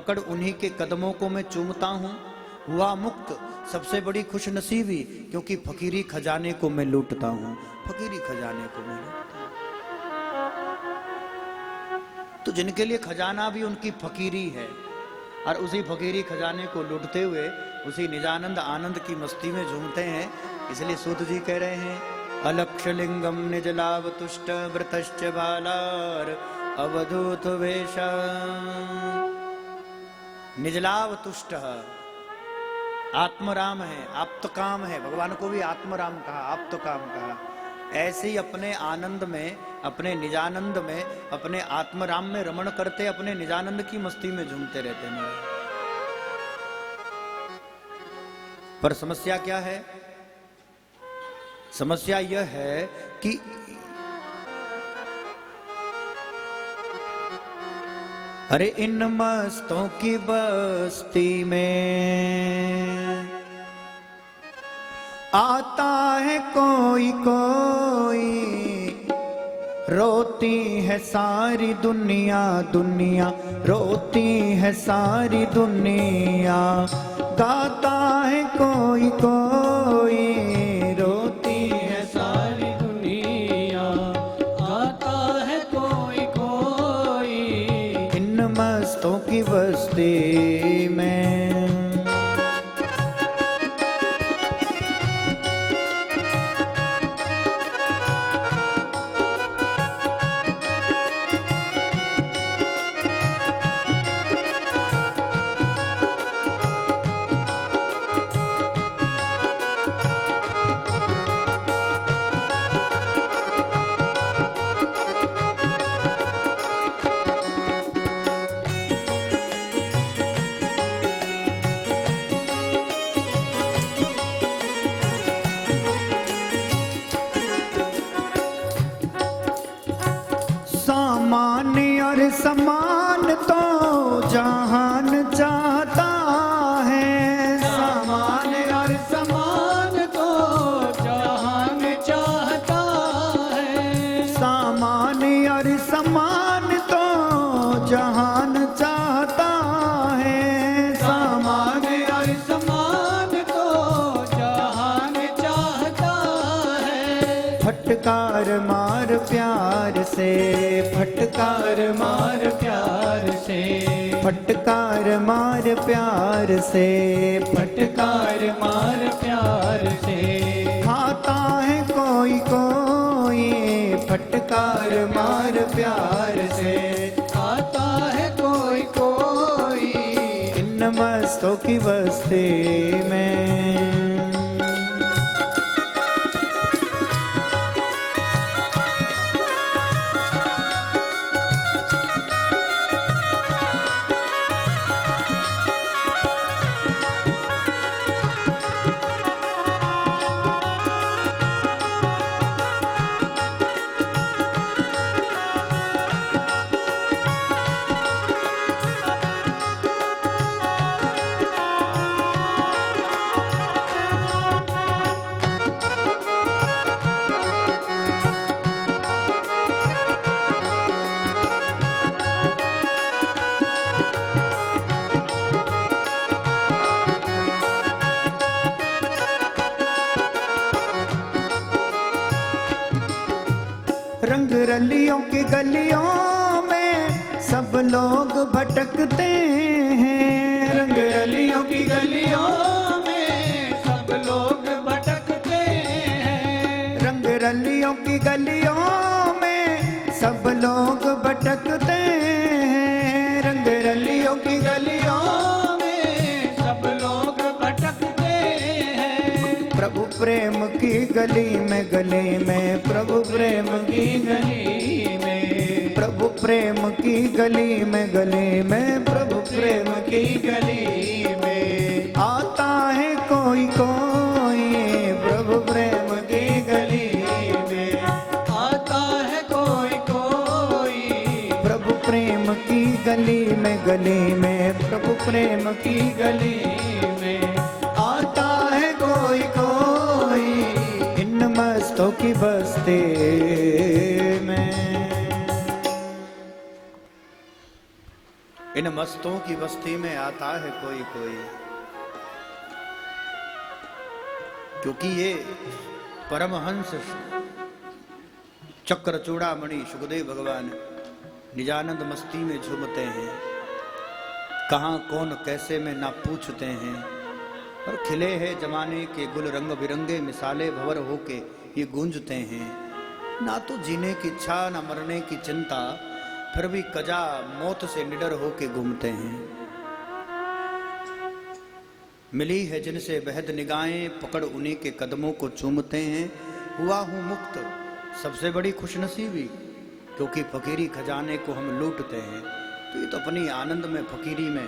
पकड़ उन्हीं के कदमों को मैं चूमता हूँ। हुआ मुक्त सबसे बड़ी खुश नसीबी, क्योंकि फकीरी खजाने को मैं लूटता हूँ। फकीरी खजाने को मैं लूटता हूँ। तो जिनके लिए खजाना भी उनकी फकीरी है, और उसी फकीरी खजाने को लूटते हुए उसी निजानंद आनंद की मस्ती में झूमते हैं। इसलिए सूत जी कह रहे हैं, अलक्ष लिंगम निज लाभ तुष्ट व्रतश्च बालार अवधूत वेश। निजलाभ तुष्ट आत्मराम है, आप्तकाम है। भगवान को भी आत्मराम कहा, आप्तकाम कहा। ऐसे ही अपने आनंद में, अपने निजानंद में, अपने आत्मराम में रमण करते, अपने निजानंद की मस्ती में झूमते रहते हैं। पर समस्या क्या है? समस्या यह है कि अरे इन मस्तों की बस्ती में आता है कोई कोई, रोती है सारी दुनिया, दुनिया रोती है सारी दुनिया। गाता है कोई कोई, रोती है सारी दुनिया। गाता है कोई कोई इन मस्तों की बस्ती में। समान तो जहान चाहता है, सामान और समान तो जहान चाहता है। सामान और समान तो जहान चाहता है, सामान और समान तो जहान चाहता है। फटकार मार प्यार से, फटकार मार प्यार से, फटकार मार प्यार से, फटकार मार प्यार से। खाता है कोई कोई, फटकार मार प्यार से। खाता है कोई कोई इन मस्तों की बस्ती में। रंग रलियों की गलियों में सब लोग भटकते हैं। रंग रलियों की गलियों में सब लोग भटकते हैं। रंग रलियों की गलियों में सब लोग भटकते हैं। रंग रलियों की गलियों में सब लोग भटकते हैं। प्रभु प्रेम की गली में, गली में प्रभु प्रेम की गली में, प्रभु प्रेम की गली में, गली में प्रभु प्रेम की गली में। आता है कोई कोई प्रभु प्रेम की गली में। आता है कोई कोई प्रभु प्रेम की गली में, गली में प्रभु प्रेम की गली में। आता है कोई कोई इन मस्तों की बस्ती में। इन मस्तों की बस्ती में आता है कोई कोई, क्योंकि ये परमहंस चक्र चूड़ामणि सुखदेव भगवान निजानंद मस्ती में झूमते हैं। कहाँ कौन कैसे में ना पूछते हैं, और खिले हैं जमाने के गुल रंग बिरंगे मिसाले भवर होके ये गूंजते हैं। ना तो जीने की इच्छा ना मरने की चिंता, फिर भी कजा मौत से निडर होके घूमते हैं। मिली है जिनसे बेहद निगाहें, पकड़ उन्हीं के कदमों को चूमते हैं। हुआ हूं मुक्त सबसे बड़ी खुशनसीबी, क्योंकि फकीरी खजाने को हम लूटते हैं। तो ये तो अपनी आनंद में, फकीरी में,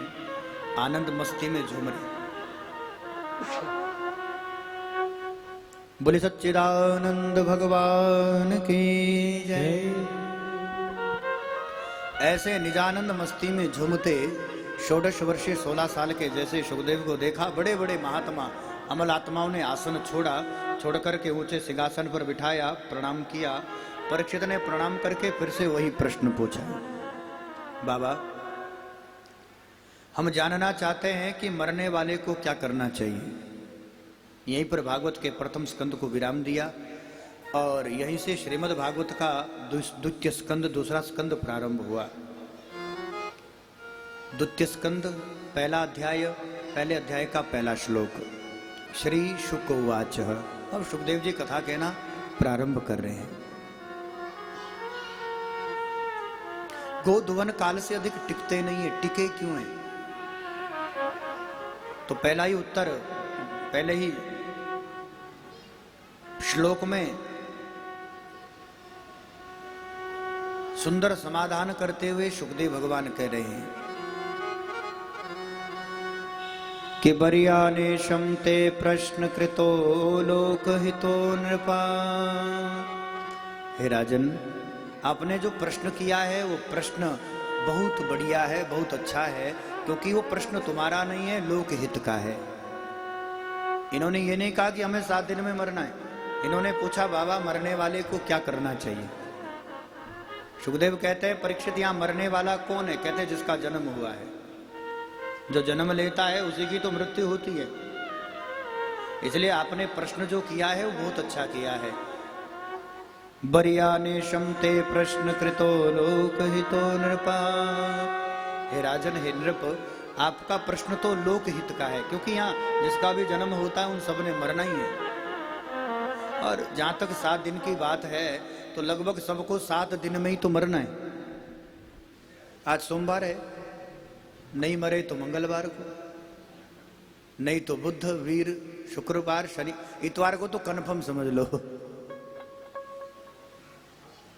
आनंद मस्ती में झूम रहे। बोले सच्चिदानंद भगवान की जय। ऐसे निजानंद मस्ती में झूमते 16 वर्षीय 16 साल के जैसे सुखदेव को देखा। बड़े बड़े महात्मा अमल आत्माओं ने आसन छोड़ करके ऊंचे सिंहासन पर बिठाया, प्रणाम किया। परीक्षित ने प्रणाम करके फिर से वही प्रश्न पूछा, बाबा हम जानना चाहते हैं कि मरने वाले को क्या करना चाहिए। यहीं पर भागवत के प्रथम स्कंद को विराम दिया और यहीं से श्रीमद् भागवत का द्वितीय स्कंद, दूसरा स्कंद प्रारंभ हुआ। द्वितीय स्कंद पहला अध्याय, पहले अध्याय का पहला श्लोक। श्री शुक उवाच। अब सुखदेव जी कथा कहना प्रारंभ कर रहे हैं। गोधुवन काल से अधिक टिकते नहीं है, टिके क्यों है? तो पहला ही उत्तर पहले ही श्लोक में सुंदर समाधान करते हुए सुखदेव भगवान कह रहे हैं कि बर्यानेशं ते प्रश्न कृतो लोकहितो नृपा। हे राजन, आपने जो प्रश्न किया है वो प्रश्न बहुत बढ़िया है, बहुत अच्छा है, क्योंकि वो प्रश्न तुम्हारा नहीं है, लोकहित का है। इन्होंने ये नहीं कहा कि हमें 7 दिन में मरना है। इन्होंने पूछा बाबा मरने वाले को क्या करना चाहिए। सुखदेव कहते हैं परीक्षित यहाँ मरने वाला कौन है? कहते हैं जिसका जन्म हुआ है। जो जन्म लेता है उसी की तो मृत्यु होती है। इसलिए आपने प्रश्न जो किया है वो बहुत अच्छा किया है। बर्यानेशं ते प्रश्न कृतो लोकहितो नृपा। हे राजन, हे नृप, आपका प्रश्न तो लोकहित का है, क्योंकि यहाँ जिसका भी जन्म होता है उन सब ने मरना ही है। और जहां तक 7 दिन की बात है तो लगभग सबको 7 दिन में ही तो मरना है। आज सोमवार है, नहीं मरे तो मंगलवार को, नहीं तो बुध, वीर, शुक्रवार, शनि, इतवार को तो कन्फर्म समझ लो।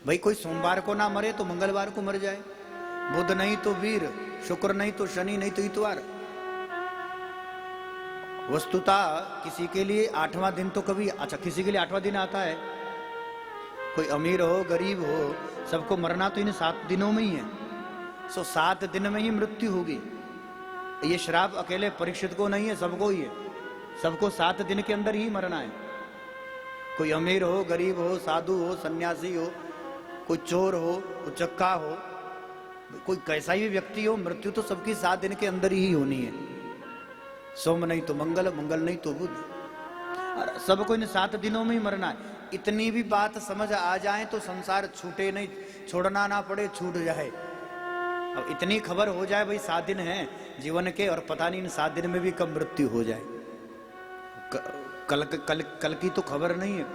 भाई कोई सोमवार को ना मरे तो मंगलवार को मर जाए, बुध नहीं तो वीर, शुक्र नहीं तो शनि, नहीं तो इतवार। वस्तुतः किसी के लिए 8वां दिन तो कभी, अच्छा किसी के लिए 8वां दिन आता है, कोई अमीर हो गरीब हो, सबको मरना तो इन 7 दिनों में ही है। 7 दिन में ही मृत्यु होगी। ये श्राप अकेले परीक्षित को नहीं है, सबको ही है। सबको 7 दिन के अंदर ही मरना है। कोई अमीर हो गरीब हो, साधु हो सन्यासी हो, कोई चोर हो, उचक्का हो, कोई कैसा ही व्यक्ति हो, मृत्यु तो सबकी 7 दिन के अंदर ही होनी है। सोम नहीं तो मंगल, मंगल नहीं तो बुध, और सबको इन 7 दिनों में ही मरना है। इतनी भी बात समझ आ जाए तो संसार छूटे नहीं, छोड़ना ना पड़े, छूट जाए। अब इतनी खबर हो जाए भाई 7 दिन है जीवन के, और पता नहीं इन 7 दिन में भी कब मृत्यु हो जाए। कल की तो खबर नहीं है।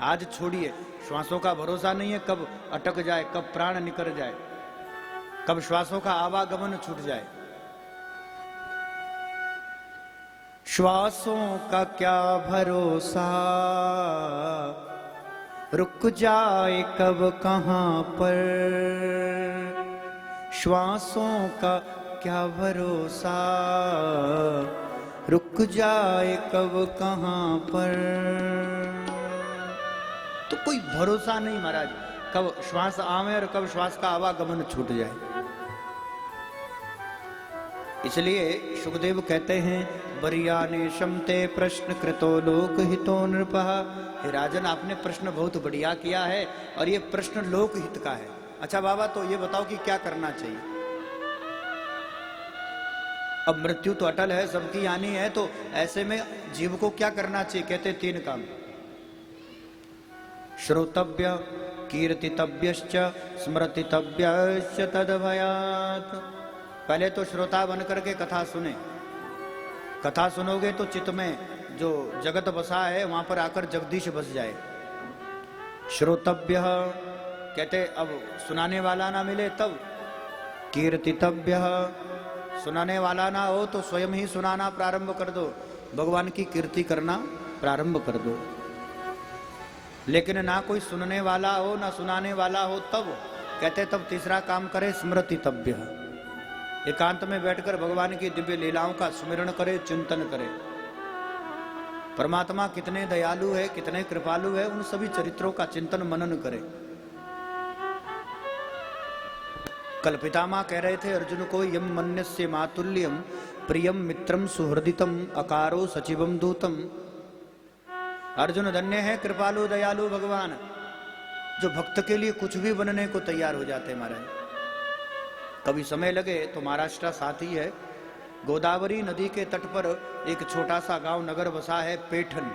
आज छोड़िए, श्वासों का भरोसा नहीं है, कब अटक जाए, कब प्राण निकल जाए, कब श्वासों का आवागमन छूट जाए। श्वासों का क्या भरोसा, रुक जाए कब कहां पर। श्वासों का क्या भरोसा, रुक जाए कब कहां पर। तो कोई भरोसा नहीं महाराज, कब श्वास आवे और कब श्वास का आवागमन छूट जाए। इसलिए सुखदेव कहते हैं बर्यानेशं ते प्रश्न कृतो लोकहितो नृपः। हे राजन, आपने प्रश्न बहुत बढ़िया किया है और ये प्रश्न लोकहित का है। अच्छा बाबा, तो ये बताओ कि क्या करना चाहिए। अब मृत्यु तो अटल है, सबकी आनी है, तो ऐसे में जीव को क्या करना चाहिए? कहते 3 काम। श्रोतव्य, कीर्तितव्यश्च, स्मृतितव्यश्च तद्भयात्। पहले तो श्रोता बनकर के कथा सुने। कथा सुनोगे तो चित्त में जो जगत बसा है वहां पर आकर जगदीश बस जाए। श्रोतव्य कहते अब सुनाने वाला ना मिले तब। कीर्तितव्य, सुनाने वाला ना हो तो स्वयं ही सुनाना प्रारंभ कर दो, भगवान की कीर्ति करना प्रारंभ कर दो। लेकिन ना कोई सुनने वाला हो ना सुनाने वाला हो तब कहते तब तीसरा काम करे स्मृतितव्य। एकांत में बैठकर भगवान की दिव्य लीलाओं का स्मरण करे, चिंतन करे। परमात्मा कितने दयालु है, कितने कृपालु है, उन सभी चरित्रों का चिंतन मनन करे। कल पितामह कह रहे थे अर्जुन को, यम मन्यस्य मातुल्यम प्रियम मित्रम सुहृदितम अकारो सचिवम दूतम। अर्जुन धन्य है, कृपालु दयालु भगवान, जो भक्त के लिए कुछ भी बनने को तैयार हो जाते हैं। महाराज कभी समय लगे तो महाराष्ट्र साथ ही है, गोदावरी नदी के तट पर एक छोटा सा गांव नगर बसा है, पेठन,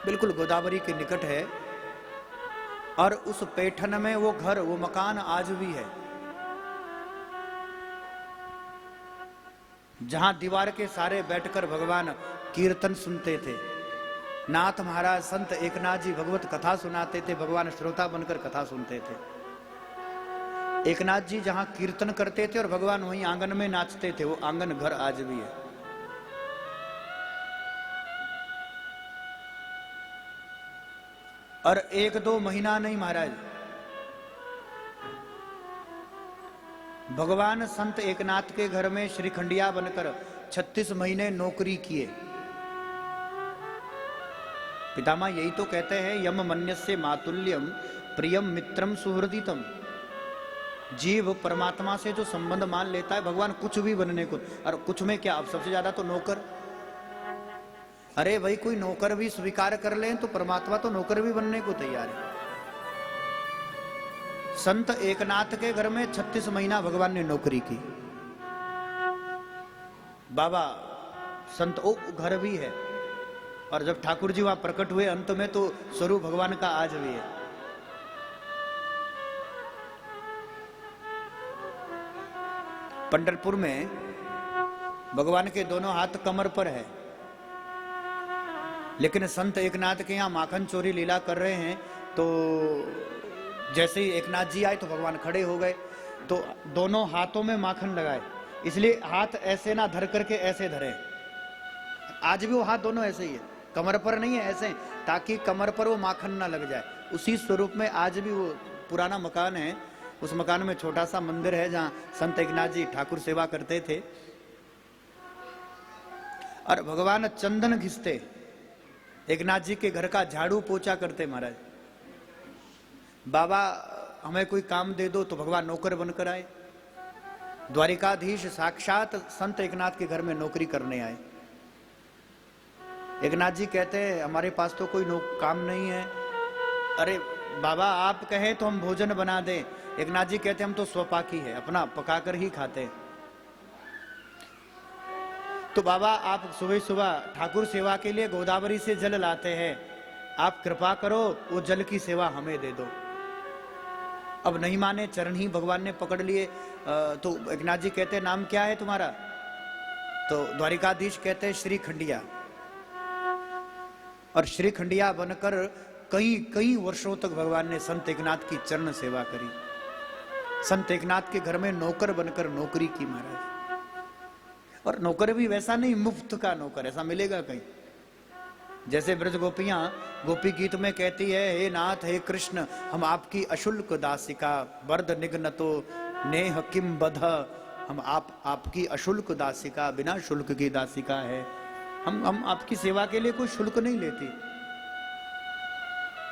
बिल्कुल गोदावरी के निकट है। और उस पेठन में वो घर, वो मकान आज भी है, जहां दीवार के सारे बैठकर भगवान कीर्तन सुनते थे। नाथ महाराज संत एकनाथ जी भगवत कथा सुनाते थे, भगवान श्रोता बनकर कथा सुनते थे। एकनाथ जी जहां कीर्तन करते थे और भगवान वहीं आंगन में नाचते थे, वो आंगन घर आज भी है। और 1-2 महीना नहीं महाराज, भगवान संत एकनाथ के घर में श्रीखंडिया बनकर 36 महीने नौकरी किए। पितामह यही तो कहते हैं, यम मन्यस्य मातुल्यम प्रियम मित्रम सुहृदितम। जीव परमात्मा से जो संबंध मान लेता है, भगवान कुछ भी बनने को, और कुछ में क्या, अब सबसे ज्यादा तो नौकर। अरे भाई कोई नौकर भी स्वीकार कर ले तो परमात्मा तो नौकर भी बनने को तैयार है। संत एकनाथ के घर में 36 महीना भगवान ने नौकरी की। बाबा संत ओ घर भी है, और जब ठाकुर जी वहां प्रकट हुए अंत में तो स्वरूप भगवान का आज भी है। पंढरपुर में भगवान के दोनों हाथ कमर पर है, लेकिन संत एकनाथ के यहाँ माखन चोरी लीला कर रहे हैं, तो जैसे ही एकनाथ जी आए तो भगवान खड़े हो गए, तो दोनों हाथों में माखन लगाए, इसलिए हाथ ऐसे ना धर करके ऐसे धरे। आज भी वो हाथ दोनों ऐसे ही है, कमर पर नहीं है, ऐसे, ताकि कमर पर वो माखन ना लग जाए। उसी स्वरूप में आज भी वो पुराना मकान है, उस मकान में छोटा सा मंदिर है जहां संत एकनाथ जी ठाकुर सेवा करते थे। और भगवान चंदन घिसते, एकनाथ जी के घर का झाड़ू पोछा करते। महाराज बाबा हमें कोई काम दे दो तो भगवान नौकर बनकर आए। द्वारिकाधीश साक्षात संत एकनाथ के घर में नौकरी करने आए। एकनाथ जी कहते हैं हमारे पास तो कोई काम नहीं है। अरे बाबा आप कहें तो हम भोजन बना दें। एकनाथ जी कहते हम तो स्वपाकी है, अपना पकाकर ही खाते हैं। तो बाबा आप सुबह सुबह ठाकुर सेवा के लिए गोदावरी से जल लाते हैं, आप कृपा करो वो जल की सेवा हमें दे दो। अब नहीं माने, चरण ही भगवान ने पकड़ लिए। तो एकनाथ जी कहते नाम क्या है तुम्हारा? तो द्वारिकाधीश कहते हैं श्रीखंडिया। और श्रीखंडिया बनकर कई वर्षों तक भगवान ने संत एकनाथ की चरण सेवा करी। संत एकनाथ के घर में नौकर बनकर नौकरी की महाराज। और नौकर भी वैसा नहीं मुफ्त का नौकर, ऐसा मिलेगा कहीं? जैसे ब्रज गोपियां गोपी गीत में कहती है, हे नाथ हे कृष्ण हम आपकी अशुल्क दासिका, बर्द निग्नतो नेह किम बध। हम आपकी अशुल्क दासिका, बिना शुल्क की दासिका है। हम आपकी सेवा के लिए कोई शुल्क नहीं लेती,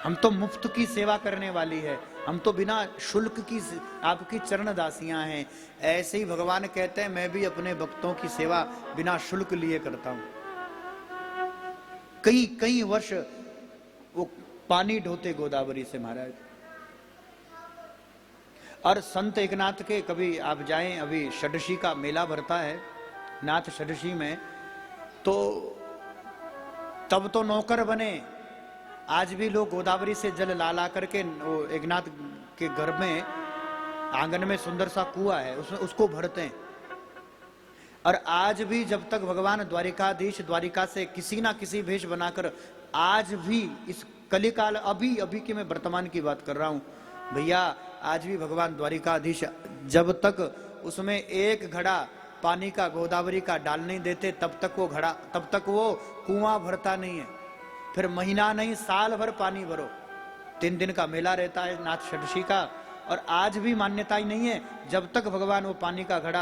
हम तो मुफ्त की सेवा करने वाली है, हम तो बिना शुल्क की आपकी चरण दासियां हैं। ऐसे ही भगवान कहते हैं मैं भी अपने भक्तों की सेवा बिना शुल्क लिए करता हूं। कई वर्ष वो पानी ढोते गोदावरी से महाराज। और संत एकनाथ के कभी आप जाएं, अभी षडशी का मेला भरता है नाथ षडशी में, तो तब तो नौकर बने, आज भी लोग गोदावरी से जल ला ला करके वो एकनाथ के घर में आंगन में सुंदर सा कुआं है उसमें उसको भरते हैं। और आज भी जब तक भगवान द्वारिकाधीश द्वारिका से किसी ना किसी भेष बनाकर, आज भी इस कलिकाल, अभी अभी की मैं वर्तमान की बात कर रहा हूं भैया, आज भी भगवान द्वारिकाधीश जब तक उसमें एक घड़ा पानी का गोदावरी का डाल नहीं देते तब तक वो कुआं भरता नहीं है। फिर महीना नहीं साल भर पानी भरो, 3 दिन का मेला रहता है नाथ षडशी का। और आज भी मान्यता ही नहीं है, जब तक भगवान वो पानी का घड़ा